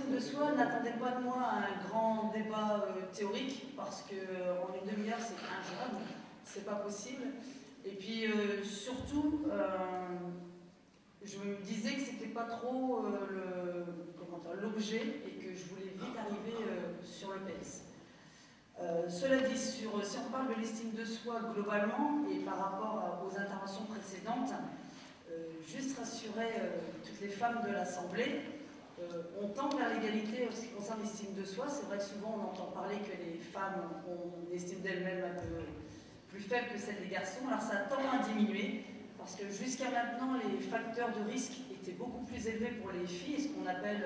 l'estime de soi, n'attendez pas de moi un grand débat théorique, parce qu'en une demi-heure, c'est ingérable, c'est pas possible. Et puis, surtout, je me disais que c'était pas trop l'objet et que je voulais vite arriver sur le PS. Cela dit, si on parle de l'estime de soi globalement et par rapport aux interventions précédentes, juste rassurer toutes les femmes de l'Assemblée, on tend vers l'égalité en ce qui concerne l'estime de soi. C'est vrai que souvent on entend parler que les femmes ont une estime d'elles-mêmes un peu plus faible que celle des garçons. Alors ça tend à diminuer, parce que jusqu'à maintenant les facteurs de risque étaient beaucoup plus élevés pour les filles, ce qu'on appelle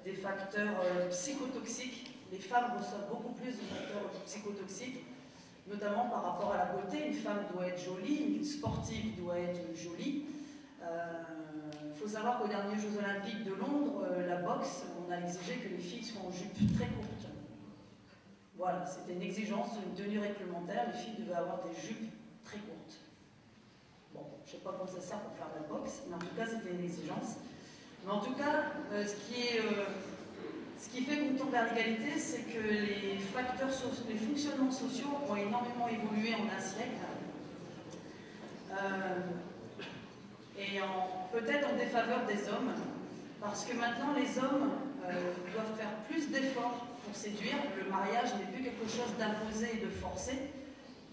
des facteurs psychotoxiques. Les femmes reçoivent beaucoup plus de facteurs psychotoxiques, notamment par rapport à la beauté. Une femme doit être jolie, une sportive doit être jolie. Il faut savoir qu'aux derniers Jeux Olympiques de Londres, la boxe, on a exigé que les filles soient en jupe très courte. Voilà, c'était une exigence, une tenue réglementaire. Les filles devaient avoir des jupes très courtes. Bon, je ne sais pas comment ça sert pour faire de la boxe, mais en tout cas, c'était une exigence. Mais en tout cas, ce qui fait qu'on tombe vers l'égalité, c'est que les fonctionnements sociaux ont énormément évolué en un siècle. Et peut-être en défaveur des hommes, parce que maintenant les hommes doivent faire plus d'efforts pour séduire. Le mariage n'est plus quelque chose d'imposé et de forcé.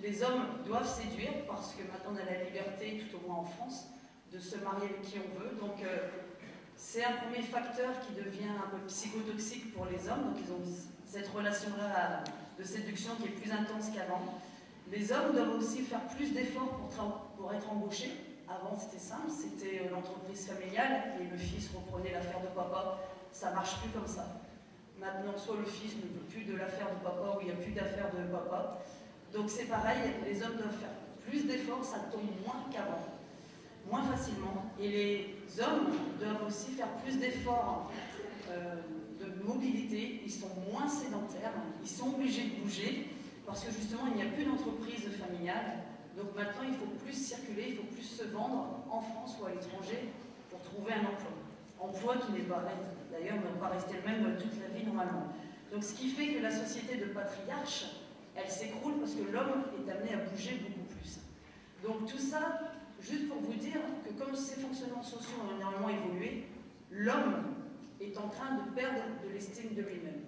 Les hommes doivent séduire, parce que maintenant on a la liberté, tout au moins en France, de se marier avec qui on veut. Donc c'est un premier facteur qui devient un peu psychotoxique pour les hommes. Donc ils ont cette relation-là de séduction qui est plus intense qu'avant. Les hommes doivent aussi faire plus d'efforts pour être embauchés. Avant c'était simple, c'était l'entreprise familiale et le fils reprenait l'affaire de papa. Ça ne marche plus comme ça. Maintenant, soit le fils ne veut plus de l'affaire de papa ou il n'y a plus d'affaire de papa. Donc c'est pareil, les hommes doivent faire plus d'efforts, ça tombe moins qu'avant, moins facilement. Et les hommes doivent aussi faire plus d'efforts de mobilité, ils sont moins sédentaires, ils sont obligés de bouger, parce que justement il n'y a plus d'entreprise familiale. Donc maintenant il faut plus circuler, il faut plus se vendre en France ou à l'étranger pour trouver un emploi. Emploi qui n'est pas, d'ailleurs, ne va pas rester le même toute la vie normalement. Donc ce qui fait que la société de patriarche, elle s'écroule parce que l'homme est amené à bouger beaucoup plus. Donc tout ça, juste pour vous dire que comme ces fonctionnements sociaux ont énormément évolué, l'homme est en train de perdre de l'estime de lui-même.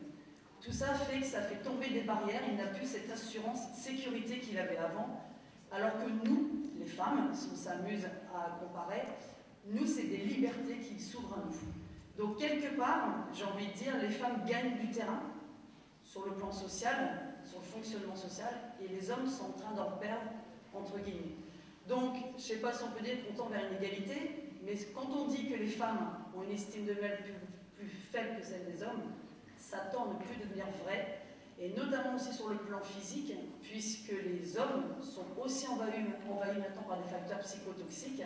Tout ça fait que ça fait tomber des barrières, il n'a plus cette assurance, sécurité qu'il avait avant, alors que nous, les femmes, si on s'amuse à comparer, nous, c'est des libertés qui s'ouvrent à nous. Donc, quelque part, j'ai envie de dire, les femmes gagnent du terrain sur le plan social, sur le fonctionnement social, et les hommes sont en train d'en perdre, entre guillemets. Donc, je ne sais pas si on peut dire qu'on tend vers une égalité, mais quand on dit que les femmes ont une estime d'elles-mêmes plus faible que celle des hommes, ça tend à ne plus devenir vrai, et notamment aussi sur le plan physique, puisque les hommes sont aussi envahis maintenant par des facteurs psychotoxiques.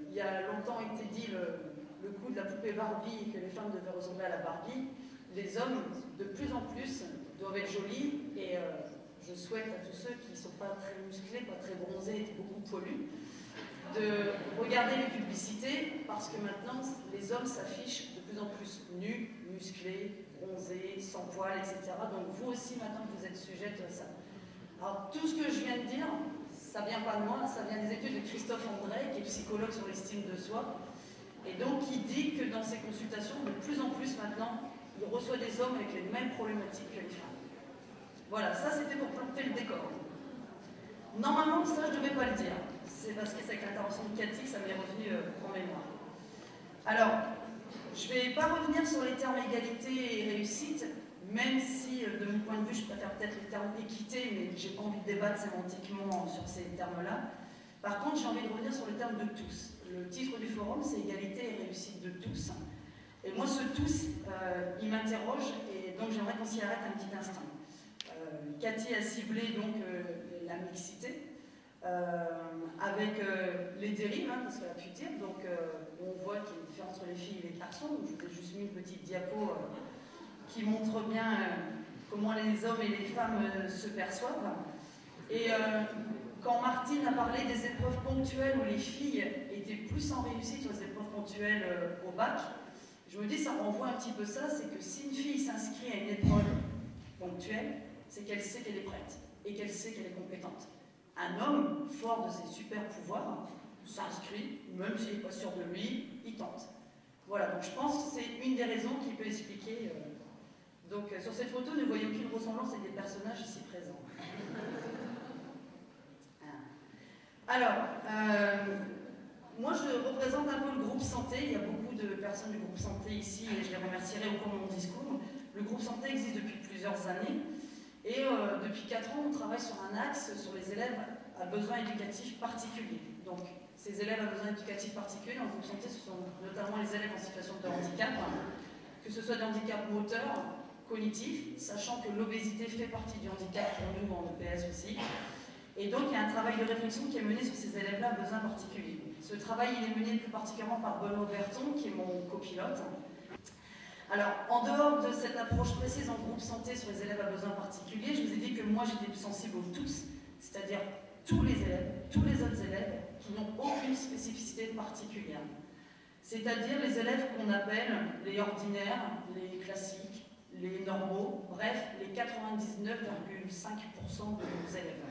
Il y a longtemps été dit le coup de la poupée Barbie, que les femmes devaient ressembler à la Barbie. Les hommes, de plus en plus, doivent être jolis, et je souhaite à tous ceux qui ne sont pas très musclés, pas très bronzés et beaucoup poilus, de regarder les publicités, parce que maintenant, les hommes s'affichent de plus en plus nus, musclés, bronzés, sans poils, etc. Donc vous aussi, maintenant, vous êtes sujette à ça. Alors, tout ce que je viens de dire, ça ne vient pas de moi, ça vient des études de Christophe André, qui est psychologue sur l'estime de soi, et donc qui dit que dans ses consultations, de plus en plus maintenant, il reçoit des hommes avec les mêmes problématiques que les femmes. Voilà, ça c'était pour planter le décor. Normalement, ça je ne devais pas le dire, c'est parce que c'est avec l'intervention de Cathy que ça m'est revenu en mémoire. Alors, je ne vais pas revenir sur les termes égalité et réussite, même si, de mon point de vue, je préfère peut-être les termes équité, mais je n'ai pas envie de débattre sémantiquement sur ces termes-là. Par contre, j'ai envie de revenir sur le terme de tous. Le titre du forum, c'est égalité et réussite de tous. Et moi, ce tous, il m'interroge, et donc j'aimerais qu'on s'y arrête un petit instant. Cathy a ciblé donc la mixité, avec les dérives, hein, parce qu'elle a pu dire, donc on voit qu'il y a une différence entre les filles et les garçons. Donc, je vous ai juste mis une petite diapo qui montre bien comment les hommes et les femmes se perçoivent. Et quand Martine a parlé des épreuves ponctuelles où les filles étaient plus en réussite sur les épreuves ponctuelles au bac, je Je me dis, ça renvoie un petit peu ça, c'est que si une fille s'inscrit à une épreuve ponctuelle, c'est qu'elle sait qu'elle est prête et qu'elle sait qu'elle est compétente. Un homme, fort de ses super pouvoirs, s'inscrit, même s'il n'est pas sûr de lui, il tente. Voilà, donc je pense que c'est une des raisons qui peut expliquer. Donc sur cette photo, ne voyez aucune ressemblance avec des personnages ici présents. Alors, moi je représente un peu le groupe santé, il y a beaucoup de personnes du groupe santé ici et je les remercierai au cours de mon discours. Le groupe santé existe depuis plusieurs années et depuis 4 ans on travaille sur un axe sur les élèves à besoins éducatifs particuliers. Donc ces élèves à besoins éducatifs particuliers dans le groupe santé ce sont notamment les élèves en situation de handicap, que ce soit des handicaps moteurs, cognitifs, sachant que l'obésité fait partie du handicap pour nous en EPS aussi. Et donc, il y a un travail de réflexion qui est mené sur ces élèves-là à besoins particuliers. Ce travail, il est mené plus particulièrement par Benoît Berton, qui est mon copilote. Alors, en dehors de cette approche précise en groupe santé sur les élèves à besoins particuliers, je vous ai dit que moi, j'étais sensible aux tous, c'est-à-dire tous les élèves, tous les autres élèves qui n'ont aucune spécificité particulière. C'est-à-dire les élèves qu'on appelle les ordinaires, les classiques, les normaux, bref, les 99,5% de nos élèves.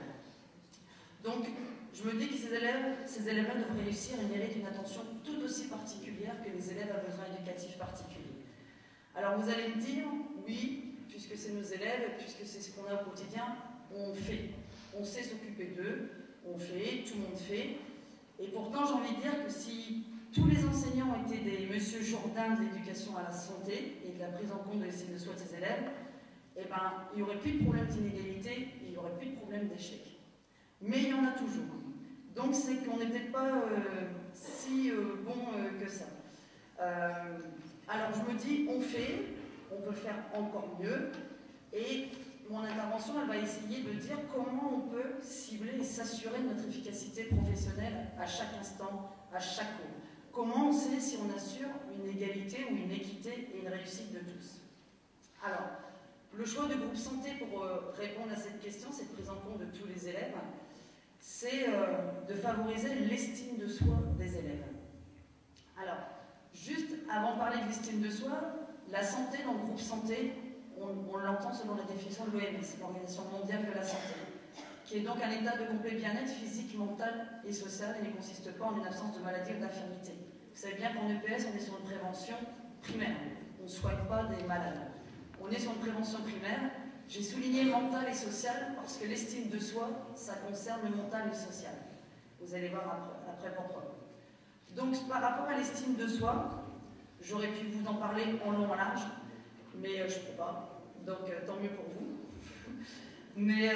Donc, je me dis que ces élèves-là doivent réussir et méritent une attention tout aussi particulière que les élèves à besoins éducatifs particuliers. Alors, vous allez me dire, oui, puisque c'est nos élèves, puisque c'est ce qu'on a au quotidien, on fait. On sait s'occuper d'eux, on fait, tout le monde fait. Et pourtant, j'ai envie de dire que si tous les enseignants étaient des Monsieur Jourdain de l'éducation à la santé et de la prise en compte de l'estime de soi de ces élèves, eh ben, il n'y aurait plus de problème d'inégalité et il n'y aurait plus de problème d'échec. Mais il y en a toujours. Donc c'est qu'on n'est peut-être pas si bon que ça. Alors je me dis, on fait, on peut faire encore mieux, et mon intervention, elle va essayer de dire comment on peut cibler et s'assurer de notre efficacité professionnelle à chaque instant, à chaque cours. Comment on sait si on assure une égalité ou une équité et une réussite de tous. Alors, le choix du groupe santé pour répondre à cette question, cette prise en compte de tous les élèves, c'est de favoriser l'estime de soi des élèves. Alors, juste avant de parler de l'estime de soi, la santé dans le groupe santé, on l'entend selon la définition de l'OMS, l'Organisation mondiale de la santé, qui est donc un état de complet bien-être physique, mental et social et ne consiste pas en une absence de maladie ou d'infirmité. Vous savez bien qu'en EPS, on est sur une prévention primaire, on ne soigne pas des malades. On est sur une prévention primaire. J'ai souligné mental et social parce que l'estime de soi, ça concerne le mental et le social. Vous allez voir après pourquoi. Donc, par rapport à l'estime de soi, j'aurais pu vous en parler en long en large, mais je ne peux pas. Donc, tant mieux pour vous. Mais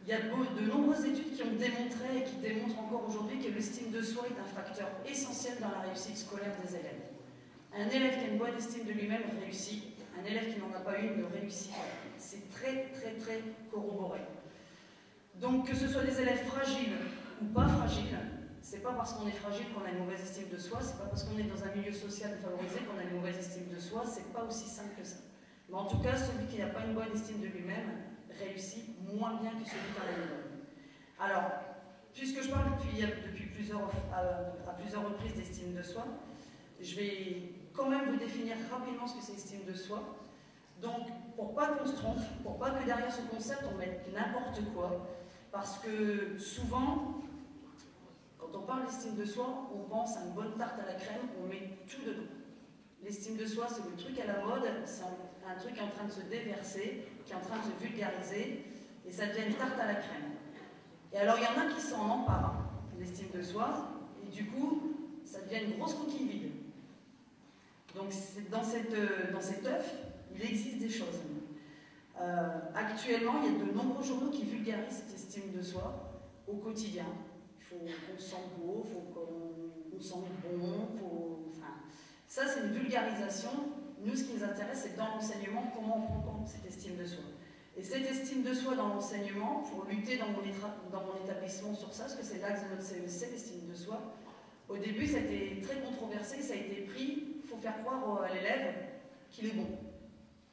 il y a de nombreuses études qui ont démontré et qui démontrent encore aujourd'hui que l'estime de soi est un facteur essentiel dans la réussite scolaire des élèves. Un élève qui a une bonne estime de lui-même réussit. Un élève qui n'en a pas une ne réussit pas. C'est très, très, très corroboré. Donc, que ce soit des élèves fragiles ou pas fragiles, c'est pas parce qu'on est fragile qu'on a une mauvaise estime de soi, c'est pas parce qu'on est dans un milieu social défavorisé qu'on a une mauvaise estime de soi, c'est pas aussi simple que ça. Mais en tout cas, celui qui n'a pas une bonne estime de lui-même réussit moins bien que celui qui en a une bonne. Alors, puisque je parle depuis à plusieurs reprises d'estime de soi, je vais quand même vous définir rapidement ce que c'est l'estime de soi. Donc, pour pas qu'on se trompe, pour pas que derrière ce concept on mette n'importe quoi, parce que souvent, quand on parle d'estime de soi, on pense à une bonne tarte à la crème, on met tout dedans. L'estime de soi, c'est le truc à la mode, c'est un truc qui est en train de se déverser, qui est en train de se vulgariser, et ça devient une tarte à la crème. Et alors, il y en a qui s'en emparent, l'estime de soi, et du coup, ça devient une grosse coquille vide. Donc, dans cet œuf, il existe des choses. Actuellement, il y a de nombreux journaux qui vulgarisent cette estime de soi au quotidien. Il faut qu'on se sente beau, il faut qu'on se sente bon, enfin, ça c'est une vulgarisation. Nous, ce qui nous intéresse, c'est dans l'enseignement, comment on prend compte cette estime de soi. Et cette estime de soi dans l'enseignement, pour lutter dans mon établissement sur ça, parce que c'est l'axe de notre CEC, l'estime de soi, au début, ça a été très controversé, ça a été pris, il faut faire croire à l'élève qu'il est bon,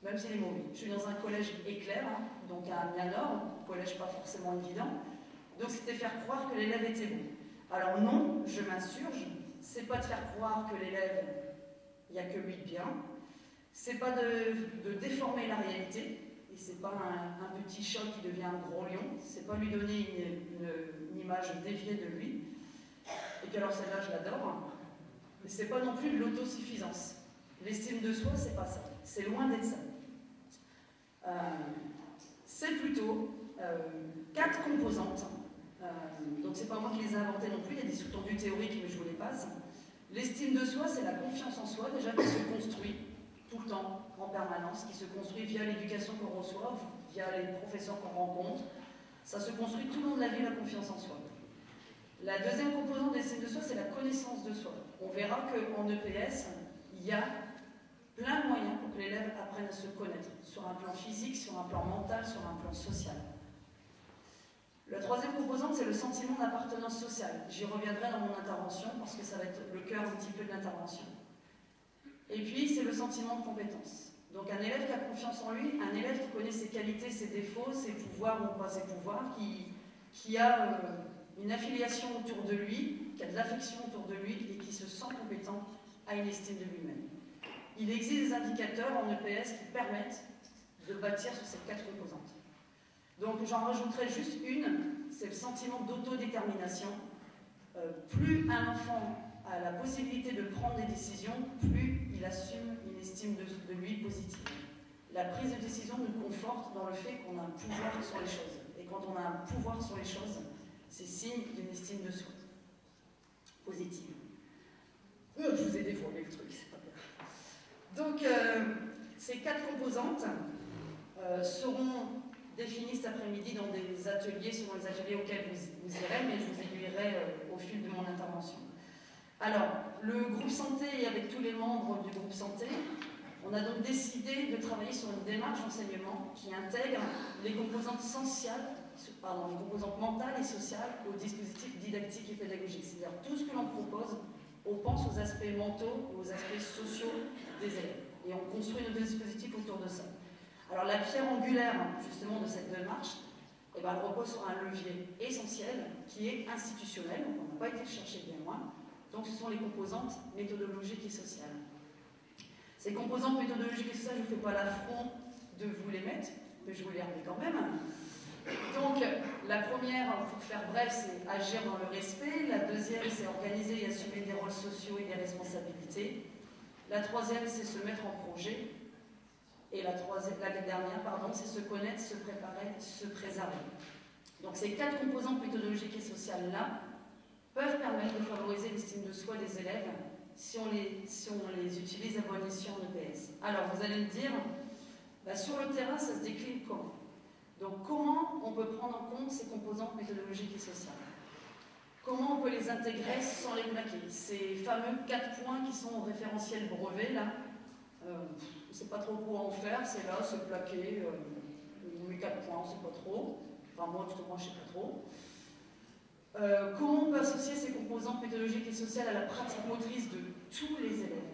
même s'il est mauvais. Je suis dans un collège éclair, donc à Amiens-Nord, collège pas forcément évident, donc c'était faire croire que l'élève était bon. Alors non, je m'insurge, c'est pas de faire croire que l'élève il n'y a que lui de bien. C'est pas de déformer la réalité, et c'est pas un petit chat qui devient un gros lion, c'est pas lui donner une image déviée de lui. Et puis alors celle-là, je l'adore, mais c'est pas non plus de l'autosuffisance. L'estime de soi, c'est pas ça. C'est loin d'être ça. C'est plutôt 4 composantes. Donc c'est pas moi qui les ai inventées non plus, il y a des sous-tendus théoriques, mais je vous les passe. L'estime de soi, c'est la confiance en soi, déjà, qui se construit tout le temps, en permanence, qui se construit via l'éducation qu'on reçoit, via les professeurs qu'on rencontre. Ça se construit tout le long de la vie, la confiance en soi. La deuxième composante de l'estime de soi, c'est la connaissance de soi. On verra qu'en EPS, il y a plein de moyens pour que l'élève apprenne à se connaître, sur un plan physique, sur un plan mental, sur un plan social. La troisième composante, c'est le sentiment d'appartenance sociale. J'y reviendrai dans mon intervention, parce que ça va être le cœur un petit peu de l'intervention. Et puis, c'est le sentiment de compétence. Donc un élève qui a confiance en lui, un élève qui connaît ses qualités, ses défauts, ses pouvoirs ou pas ses pouvoirs, qui a une affiliation autour de lui, qui a de l'affection autour de lui et qui se sent compétent, a une estime de lui-même. Il existe des indicateurs en EPS qui permettent de bâtir sur ces 4 composantes. Donc j'en rajouterai juste une, c'est le sentiment d'autodétermination. Plus un enfant a la possibilité de prendre des décisions, plus il assume une estime de lui positive. La prise de décision nous conforte dans le fait qu'on a un pouvoir sur les choses. Et quand on a un pouvoir sur les choses, c'est signe d'une estime de soi positive. Je vous ai dévoilé le truc, c'est pas bien. Donc, ces 4 composantes seront définies cet après-midi dans des ateliers, selon les ateliers auxquels vous irez, mais je vous aiguillerai au fil de mon intervention. Alors, le groupe santé et avec tous les membres du groupe santé, on a donc décidé de travailler sur une démarche d'enseignement qui intègre les composantes les composantes mentales et sociales au dispositif didactique et pédagogique. C'est-à-dire tout ce que l'on propose, on pense aux aspects mentaux et aux aspects sociaux des élèves. Et on construit nos dispositifs autour de ça. Alors la pierre angulaire, justement, de cette démarche, elle repose sur un levier essentiel qui est institutionnel, donc on n'a pas été chercher bien loin. Donc ce sont les composantes méthodologiques et sociales. Ces composantes méthodologiques et sociales, je ne fais pas l'affront de vous les mettre, mais je vous les remets quand même. Donc la première, pour faire bref, c'est agir dans le respect. La deuxième, c'est organiser et assumer des rôles sociaux et des responsabilités. La troisième, c'est se mettre en projet. Et la dernière, c'est se connaître, se préparer, se préserver. Donc ces 4 composantes méthodologiques et sociales-là peuvent permettre de favoriser l'estime de soi des élèves si on les utilise à bon escient en EPS. Alors vous allez me dire, sur le terrain, ça se décline comment? Donc comment on peut prendre en compte ces composantes méthodologiques et sociales? Comment on peut les intégrer sans les plaquer? Ces fameux 4 points qui sont au référentiel brevet, là, on ne sait pas trop quoi en faire, c'est là, c'est plaqué, on met 4 points, on ne sait pas trop. Enfin moi, justement, je ne sais pas trop. Comment on peut associer ces composantes méthodologiques et sociales à la pratique motrice de tous les élèves?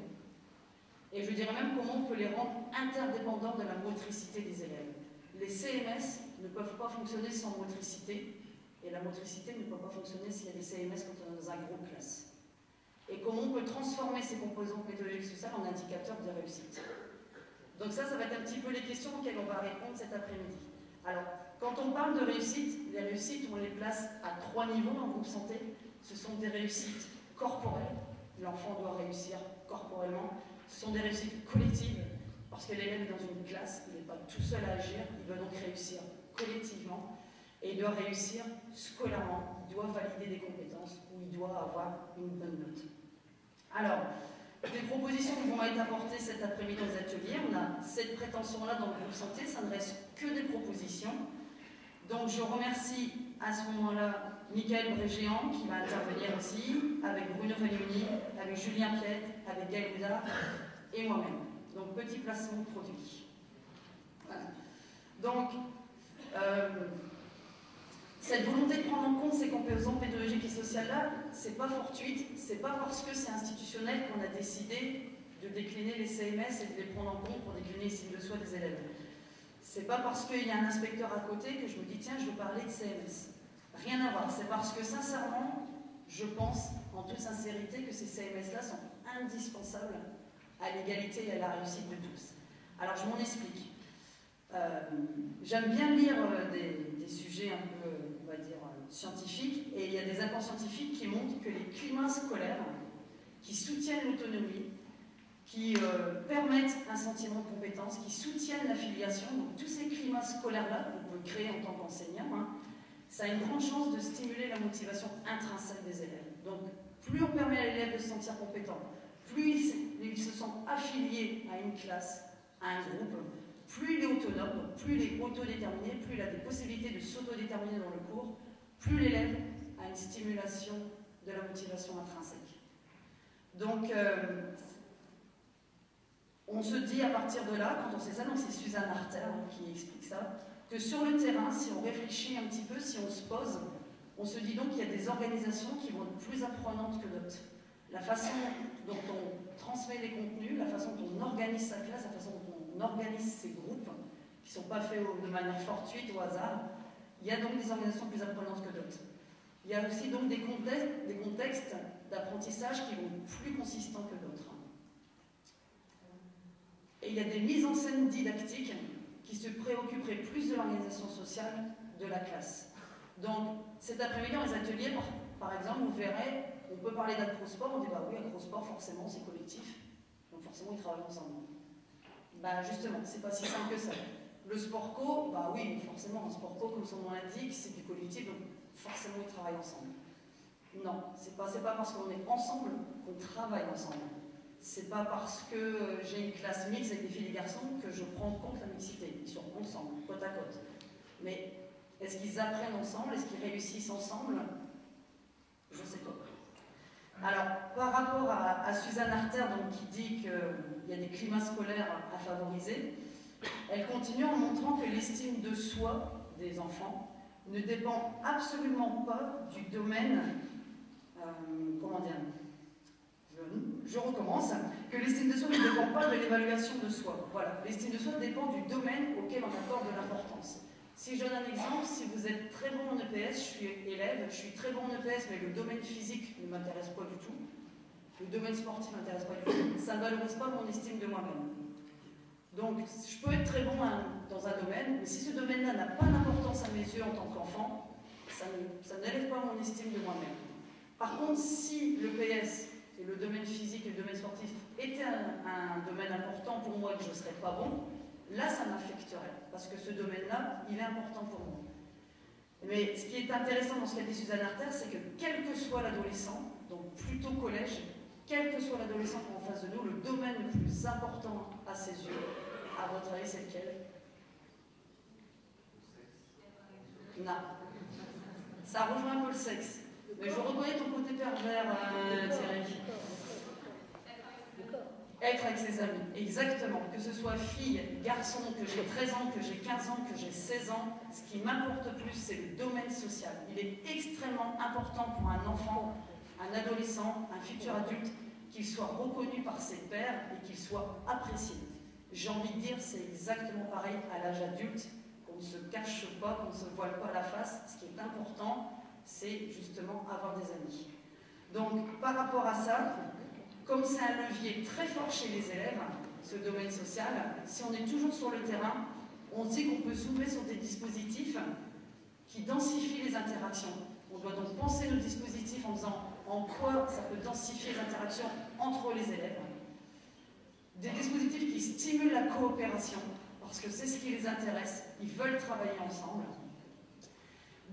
Et je dirais même comment on peut les rendre interdépendants de la motricité des élèves. Les CMS ne peuvent pas fonctionner sans motricité, et la motricité ne peut pas fonctionner s'il y a des CMS quand on est dans un groupe classe. Et comment on peut transformer ces composantes méthodologiques et sociales en indicateurs de réussite. Donc ça va être un petit peu les questions auxquelles on va répondre cet après-midi. Alors, quand on parle de réussite, les réussites, on les place à 3 niveaux dans le groupe santé. Ce sont des réussites corporelles, l'enfant doit réussir corporellement. Ce sont des réussites collectives, parce que l'élève est dans une classe, il n'est pas tout seul à agir, il doit donc réussir collectivement, et il doit réussir scolairement, il doit valider des compétences, ou il doit avoir une bonne note. Alors, des propositions qui vont être apportées cet après-midi dans les ateliers, on a cette prétention-là dans le groupe santé, ça ne reste que des propositions. Donc je remercie à ce moment-là Michael Brégéant qui va intervenir aussi, avec Bruno Fagnoni, avec Julien Piette, avec Gaël Houdard et moi-même. Donc petit placement de produit. Voilà. Donc, cette volonté de prendre en compte ces composantes pédagogiques et sociales-là, c'est pas fortuite, c'est pas parce que c'est institutionnel qu'on a décidé de décliner les CMS et de les prendre en compte pour décliner les signes de soi des élèves. C'est pas parce qu'il y a un inspecteur à côté que je me dis tiens, je veux parler de CMS. Rien à voir, c'est parce que sincèrement, je pense en toute sincérité que ces CMS-là sont indispensables à l'égalité et à la réussite de tous. Alors je m'en explique. J'aime bien lire des sujets un peu, on va dire, scientifiques, et il y a des apports scientifiques qui montrent que les climats scolaires qui soutiennent l'autonomie, qui permettent un sentiment de compétence, qui soutiennent l'affiliation, donc tous ces climats scolaires-là qu'on peut créer en tant qu'enseignant, hein, ça a une grande chance de stimuler la motivation intrinsèque des élèves. Donc plus on permet à l'élève de se sentir compétent, plus il se sent affilié à une classe, à un groupe, plus il est autonome, plus il est autodéterminé, plus il a des possibilités de s'autodéterminer dans le cours, plus l'élève a une stimulation de la motivation intrinsèque. Donc, on se dit à partir de là, quand on sait ça, donc c'est Suzanne Harter qui explique ça, que sur le terrain, si on réfléchit un petit peu, si on se pose, on se dit donc qu'il y a des organisations qui vont être plus apprenantes que d'autres. La façon dont on transmet les contenus, la façon dont on organise sa classe, la façon dont on organise ses groupes, qui ne sont pas faits de manière fortuite, au hasard, il y a donc des organisations plus apprenantes que d'autres. Il y a aussi donc des contextes d'apprentissage qui vont être plus consistants que d'autres. Et il y a des mises en scène didactiques qui se préoccuperaient plus de l'organisation sociale de la classe. Donc, cet après-midi, dans les ateliers, par exemple, vous verrez, on peut parler d'acrosport, on dit bah oui, acrosport, forcément, c'est collectif, donc forcément, ils travaillent ensemble. Bah justement, c'est pas si simple que ça. Le sport co, bah oui, forcément, un sport co, comme son nom l'indique, c'est du collectif, donc forcément, ils travaillent ensemble. Non, c'est pas parce qu'on est ensemble qu'on travaille ensemble. C'est pas parce que j'ai une classe mixte avec des filles et des garçons que je prends en compte la mixité. Ils sont ensemble, côte à côte. Mais est-ce qu'ils apprennent ensemble? Est-ce qu'ils réussissent ensemble? Je ne sais pas. Alors, par rapport à Suzanne Harter, donc, qui dit qu'il y a des climats scolaires à favoriser, elle continue en montrant que l'estime de soi des enfants ne dépend absolument pas du domaine, comment dire, je recommence, que l'estime de soi ne dépend pas de l'évaluation de soi. Voilà, l'estime de soi dépend du domaine auquel on accorde de l'importance. Si je donne un exemple, si vous êtes très bon en EPS, je suis élève, je suis très bon en EPS, mais le domaine physique ne m'intéresse pas du tout, le domaine sportif ne m'intéresse pas du tout, ça ne valorise pas mon estime de moi-même. Donc, je peux être très bon dans un domaine, mais si ce domaine-là n'a pas d'importance à mes yeux en tant qu'enfant, ça n'élève pas mon estime de moi-même. Par contre, si l'EPS et le domaine physique et le domaine sportif étaient un domaine important pour moi et que je ne serais pas bon, là, ça m'affecterait, parce que ce domaine-là, il est important pour moi. Mais ce qui est intéressant dans ce qu'a dit Suzanne Harter, c'est que quel que soit l'adolescent, donc plutôt collège, quel que soit l'adolescent qui est en face de nous, le domaine le plus important à ses yeux, à votre avis, c'est lequel? Non. Ça rejoint un peu le sexe. Mais je reconnais ton côté pervers, Thierry. Être avec ses amis, exactement. Que ce soit fille, garçon, que j'ai 13 ans, que j'ai 15 ans, que j'ai 16 ans, ce qui m'importe plus, c'est le domaine social. Il est extrêmement important pour un enfant, un adolescent, un futur adulte, qu'il soit reconnu par ses pairs et qu'il soit apprécié. J'ai envie de dire, c'est exactement pareil à l'âge adulte, qu'on ne se cache pas, qu'on ne se voile pas la face. Ce qui est important, c'est justement avoir des amis. Donc, par rapport à ça, comme c'est un levier très fort chez les élèves, ce domaine social, si on est toujours sur le terrain, on se dit qu'on peut s'ouvrir sur des dispositifs qui densifient les interactions. On doit donc penser nos dispositifs en disant en quoi ça peut densifier les interactions entre les élèves. Des dispositifs qui stimulent la coopération, parce que c'est ce qui les intéresse, ils veulent travailler ensemble.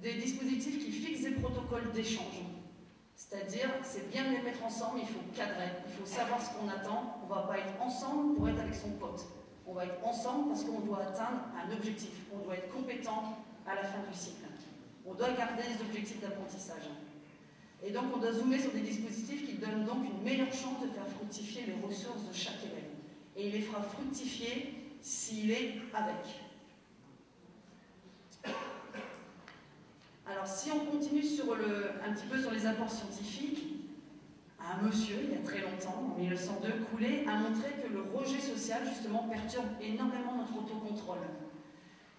Des dispositifs qui fixent des protocoles d'échange. C'est-à-dire, c'est bien de les mettre ensemble, il faut cadrer, il faut savoir ce qu'on attend. On ne va pas être ensemble pour être avec son pote. On va être ensemble parce qu'on doit atteindre un objectif. On doit être compétent à la fin du cycle. On doit garder des objectifs d'apprentissage. Et donc, on doit zoomer sur des dispositifs qui donnent donc une meilleure chance de faire fructifier les ressources de chaque élève. Et il les fera fructifier s'il est avec. Alors, si on continue un petit peu sur les apports scientifiques, un monsieur, il y a très longtemps, en 1902, Coulet, a montré que le rejet social, justement, perturbe énormément notre autocontrôle.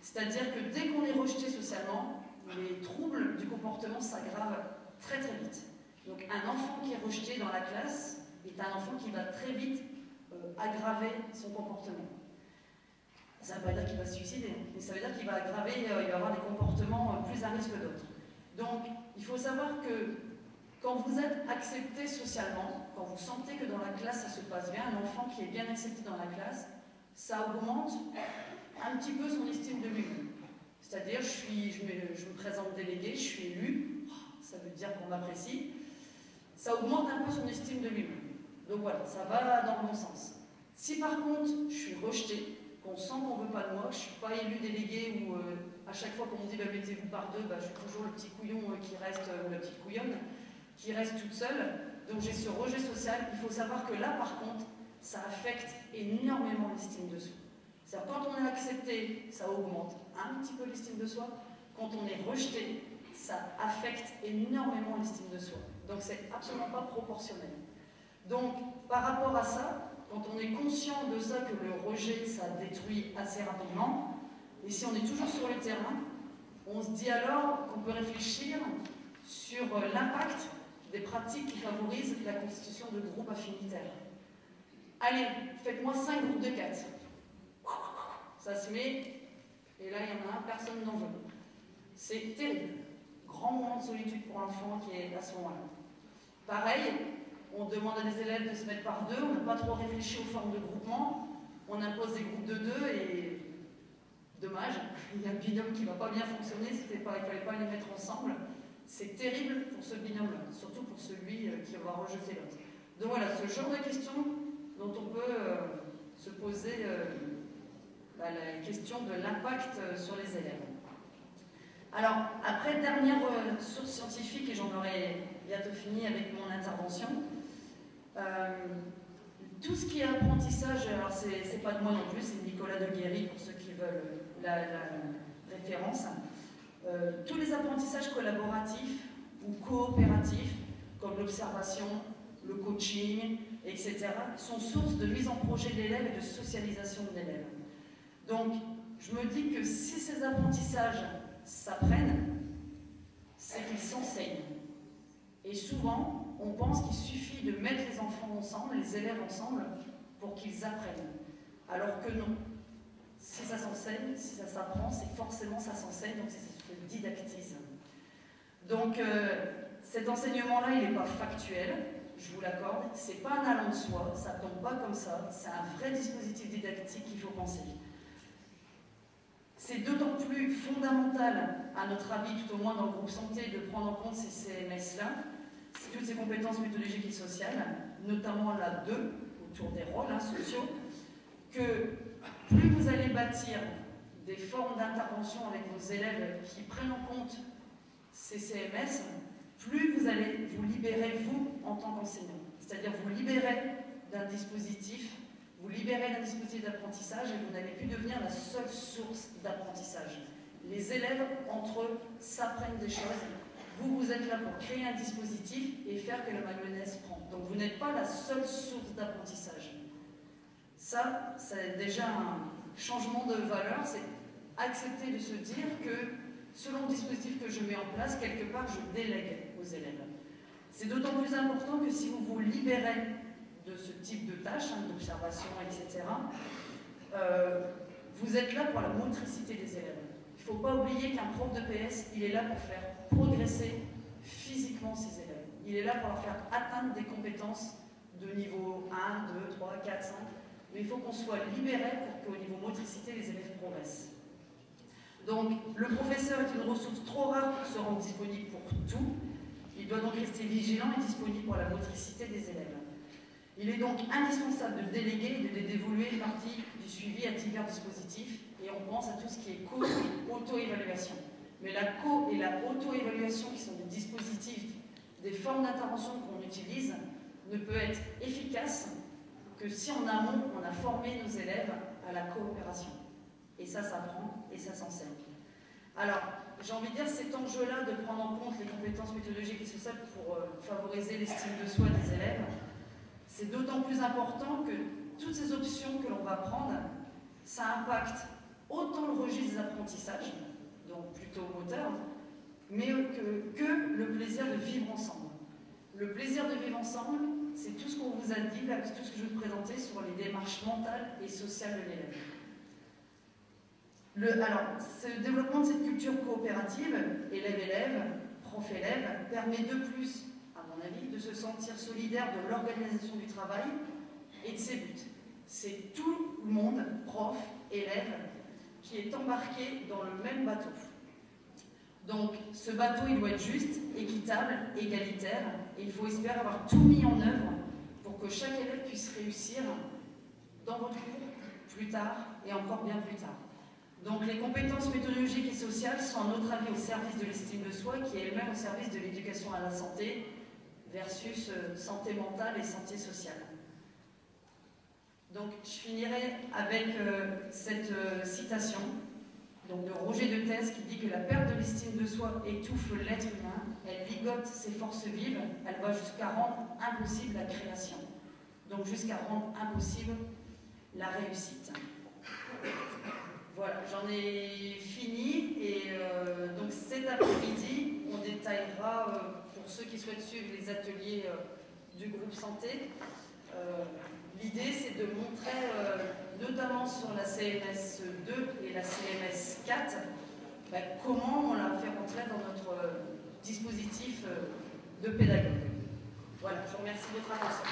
C'est-à-dire que dès qu'on est rejeté socialement, les troubles du comportement s'aggravent très très vite. Donc, un enfant qui est rejeté dans la classe est un enfant qui va très vite aggraver son comportement. Ça ne veut pas dire qu'il va se suicider, mais ça veut dire qu'il va aggraver, il va avoir des comportements plus à risque que d'autres. Donc, il faut savoir que quand vous êtes accepté socialement, quand vous sentez que dans la classe ça se passe bien, un enfant qui est bien accepté dans la classe, ça augmente un petit peu son estime de lui-même. C'est-à-dire, je me présente délégué, je suis élu, ça veut dire qu'on m'apprécie, ça augmente un peu son estime de lui-même. Donc voilà, ça va dans le bon sens. Si par contre, je suis rejeté, qu'on sent qu'on ne veut pas de moi, je ne suis pas élu délégué ou à chaque fois qu'on me dit bah, mettez-vous par deux, bah, je suis toujours le petit couillon qui reste, ou la petite couillonne, qui reste toute seule. Donc j'ai ce rejet social. Il faut savoir que là, par contre, ça affecte énormément l'estime de soi. C'est-à-dire quand on est accepté, ça augmente un petit peu l'estime de soi. Quand on est rejeté, ça affecte énormément l'estime de soi. Donc c'est absolument pas proportionnel. Donc par rapport à ça, quand on est conscient de ça, que le rejet, ça détruit assez rapidement, et si on est toujours sur le terrain, on se dit alors qu'on peut réfléchir sur l'impact des pratiques qui favorisent la constitution de groupes affinitaires. Allez, faites-moi 5 groupes de 4. Ça se met, et là il y en a un, personne n'en veut. C'est terrible. Grand moment de solitude pour l'enfant qui est à ce moment-là. Pareil, on demande à des élèves de se mettre par deux, on n'a pas trop réfléchi aux formes de groupement, on impose des groupes de deux et dommage, il y a un binôme qui ne va pas bien fonctionner, il ne fallait pas les mettre ensemble. C'est terrible pour ce binôme-là, surtout pour celui qui va rejeter l'autre. Donc voilà, ce genre de questions dont on peut se poser la question de l'impact sur les élèves. Alors, après, dernière source scientifique, et j'en aurai bientôt fini avec mon intervention, tout ce qui est apprentissage, alors c'est pas de moi non plus, c'est Nicolas de Guéry pour ceux qui veulent la référence. Tous les apprentissages collaboratifs ou coopératifs, comme l'observation, le coaching, etc., sont source de mise en projet de l'élève et de socialisation de l'élève. Donc, je me dis que si ces apprentissages s'apprennent, c'est qu'ils s'enseignent. Et souvent, on pense qu'il suffit de mettre les enfants ensemble, les élèves ensemble, pour qu'ils apprennent. Alors que non. Si ça s'enseigne, si ça s'apprend, c'est forcément ça s'enseigne, donc ça se didactise. Donc, cet enseignement-là, il n'est pas factuel, je vous l'accorde, c'est pas un allant de soi, ça ne tombe pas comme ça, c'est un vrai dispositif didactique qu'il faut penser. C'est d'autant plus fondamental, à notre avis, tout au moins dans le groupe santé, de prendre en compte ces CMS-là, toutes ces compétences méthodologiques et sociales, notamment la 2, autour des rôles sociaux, que plus vous allez bâtir des formes d'intervention avec vos élèves qui prennent en compte ces CMS, plus vous allez vous libérer, vous, en tant qu'enseignant. C'est-à-dire vous libérer d'un dispositif, vous libérez d'un dispositif d'apprentissage et vous n'allez plus devenir la seule source d'apprentissage. Les élèves, entre eux, s'apprennent des choses. Vous êtes là pour créer un dispositif et faire que la mayonnaise prend. Donc vous n'êtes pas la seule source d'apprentissage. Ça, c'est déjà un changement de valeur, c'est accepter de se dire que selon le dispositif que je mets en place, quelque part, je délègue aux élèves. C'est d'autant plus important que si vous vous libérez de ce type de tâches, d'observation, etc., vous êtes là pour la motricité des élèves. Il ne faut pas oublier qu'un prof de PS, il est là pour faire progresser physiquement ses élèves. Il est là pour leur faire atteindre des compétences de niveau 1, 2, 3, 4, 5. Mais il faut qu'on soit libéré pour qu'au niveau motricité, les élèves progressent. Donc, le professeur est une ressource trop rare pour se rendre disponible pour tout. Il doit donc rester vigilant et disponible pour la motricité des élèves. Il est donc indispensable de déléguer et de dévoluer une partie du suivi à divers dispositifs, et on pense à tout ce qui est co- et auto-évaluation. Mais la co- et la auto-évaluation, qui sont des dispositifs, des formes d'intervention qu'on utilise, ne peut être efficace que si en amont, on a formé nos élèves à la coopération. Et ça s'apprend et ça s'enseigne. Alors, j'ai envie de dire, cet enjeu-là de prendre en compte les compétences méthodologiques et sociales pour favoriser l'estime de soi des élèves, c'est d'autant plus important que toutes ces options que l'on va prendre, ça impacte autant le registre des apprentissages, donc plutôt moteur, mais que le plaisir de vivre ensemble. Le plaisir de vivre ensemble, c'est tout ce qu'on vous a dit, là, tout ce que je vais vous présenter sur les démarches mentales et sociales de l'élève. Alors, ce développement de cette culture coopérative, élève-élève, prof-élève, permet de plus, à mon avis, de se sentir solidaire de l'organisation du travail et de ses buts. C'est tout le monde, prof, élève, qui est embarqué dans le même bateau. Donc, ce bateau, il doit être juste, équitable, égalitaire, et il faut espérer avoir tout mis en œuvre pour que chaque élève puisse réussir dans votre cours, plus tard, et encore bien plus tard. Donc, les compétences méthodologiques et sociales sont, à notre avis, au service de l'estime de soi, qui est elle-même au service de l'éducation à la santé, versus santé mentale et santé sociale. Donc, je finirai avec cette citation donc de Roger de Thèse qui dit que la perte de l'estime de soi étouffe l'être humain, elle ligote ses forces vives, elle va jusqu'à rendre impossible la création, donc jusqu'à rendre impossible la réussite. Voilà, j'en ai fini et donc cet après-midi, on détaillera pour ceux qui souhaitent suivre les ateliers du groupe santé. L'idée, c'est de montrer, notamment sur la CMS 2 et la CMS 4, comment on l'a fait rentrer dans notre dispositif de pédagogue. Voilà, je vous remercie de votre attention.